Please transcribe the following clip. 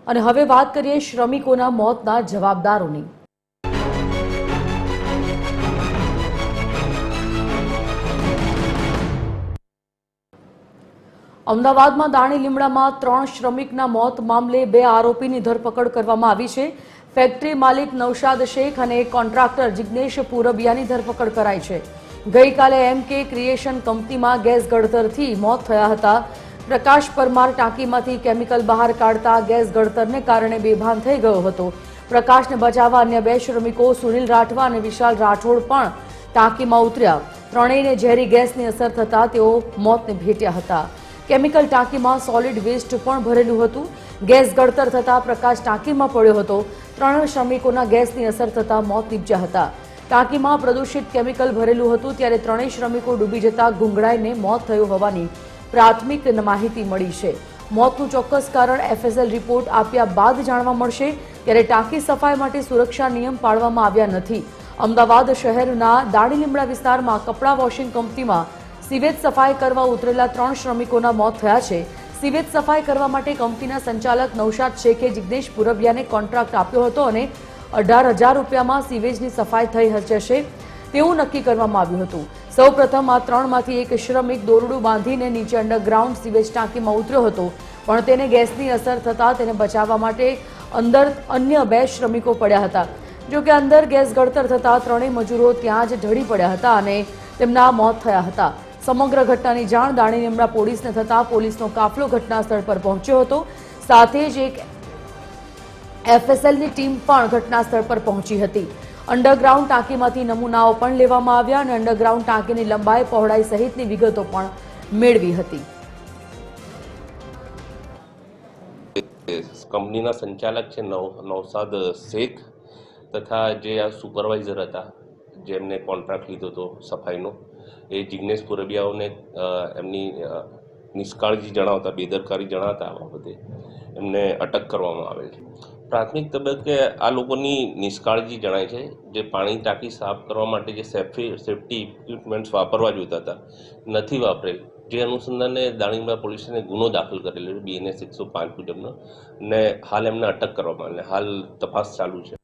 અને હવે વાત કરીએ શ્રમિકોના મોતના જવાબદારોની। અમદાવાદમાં દાણી લીમડામાં 3 શ્રમિકના મોત મામલે 2 આરોપીની ધરપકડ કરવામાં આવી છે। ફેક્ટરી માલિક નૌશાદ શેખ અને કોન્ટ્રાક્ટર જિગ્નેશ પુરબિયાની ધરપકડ કરાઈ છે। ગઈકાલે એમકે ક્રિએશન કંપનીમાં ગેસ ગળતરથી મોત થયા હતા। પ્રકાશ પરમાર ટાંકીમાંથી કેમિકલ બહાર કાઢતા ગેસ ગળતરને કારણે બેભાન થઈ ગયો હતો। પ્રકાશને બચાવવા અન્ય 2 શ્રમિકો સુનિલ રાઠવા અને વિશાલ રાઠોડ પણ ટાંકીમાં ઉતર્યા। ત્રણેયને ઝેરી ગેસની અસર થતા તેઓ મોતને ભેટ્યા હતા। કેમિકલ ટાંકીમાં સોલિડ વેસ્ટ પણ ભરેલું હતું। ગેસ ગળતર થતા પ્રકાશ ટાંકીમાં પડ્યો હતો। 3 શ્રમિકોના ગેસની અસર થતા મોત નીપજ્યા હતા। ટાંકીમાં પ્રદૂષિત કેમિકલ ભરેલું હતું ત્યારે 3 શ્રમિકો ડૂબી જતા ગુંગળાઈને મોત થયું હોવાની પ્રાથમિક માહિતી મળી છે। મોતનું ચોક્કસ કારણ એફએસએલ રિપોર્ટ આપ્યા બાદ જાણવા મળશે। ત્યારે ટાંકી સફાઈ માટે સુરક્ષા નિયમ પાળવામાં આવ્યા નથી। અમદાવાદ શહેરના દાણી લીમડા વિસ્તારમાં કપડા વોશિંગ કંપનીમાં સીવેજ સફાઈ કરવા ઉતરેલા 3 શ્રમિકોના મોત થયા છે। સીવેજ સફાઈ કરવા માટે કંપનીના સંચાલક નૌશાદ શેખે જિગ્નેશ પુરબિયાને કોન્ટ્રાક્ટ આપ્યો હતો અને 18,000 રૂપિયામાં સીવેજની સફાઈ થઈ જશે તેવું નક્કી કરવામાં આવ્યું હતું। સૌપ્રથમ આ 3માંથી એક શ્રમિક દોરડું બાંધીને નીચે અંડરગ્રાઉન્ડ સીવેજ ટાંકીમાં ઉતર્યો હતો, પણ તેને ગેસની અસર થતાં તેને બચાવવા માટે અંદર અન્ય 2 શ્રમિકો પડ્યા હતા। જોકે અંદર ગેસ ગળતર થતાં 3 મજૂરો ત્યાં જ ઢળી પડ્યા હતા અને તેમના મોત થયા હતા। સમગ્ર ઘટનાની જાણ દાણી લીમડા પોલીસને થતાં પોલીસનો કાફલો ઘટના સ્થળ પર પહોંચ્યો હતો। સાથે જ એક એફએસએલની ટીમ પણ ઘટના સ્થળ પર પહોંચી હતી। અંડરગ્રાઉન્ડ ટાંકીમાંથી નમૂનાઓ પણ લેવામાં આવ્યા અને અંડરગ્રાઉન્ડ ટાંકીની લંબાઈ પહોળાઈ સહિતની વિગતો પણ મેળવી હતી। કંપનીના સંચાલક છે નૌશાદ શેખ તથા જે આ સુપરવાઇઝર હતા જેમને કોન્ટ્રાક્ટ લીધો હતો સફાઈનો એ જિગ્નેશ પુરબિયાઓને એમની નિષ્કાળજી જણાવતા બેદરકારી જણાવતા આ બાબતે એમને અટક કરવામાં આવેલ છે। પ્રાથમિક તબક્કે આ લોકોની નિષ્કાળજી જણાય છે। જે પાણી ટાંકી સાફ કરવા માટે જે સેફ્ટી ઇક્વિપમેન્ટ્સ વાપરવા જોઈતા હતા નથી વાપરેલ, જે અનુસંધાને દાણીલીમડા પોલીસને ગુનો દાખલ કરેલો છે BNS 105 મુજબનો ને હાલ એમને અટક કરવામાં આવેલ, હાલ તપાસ ચાલુ છે।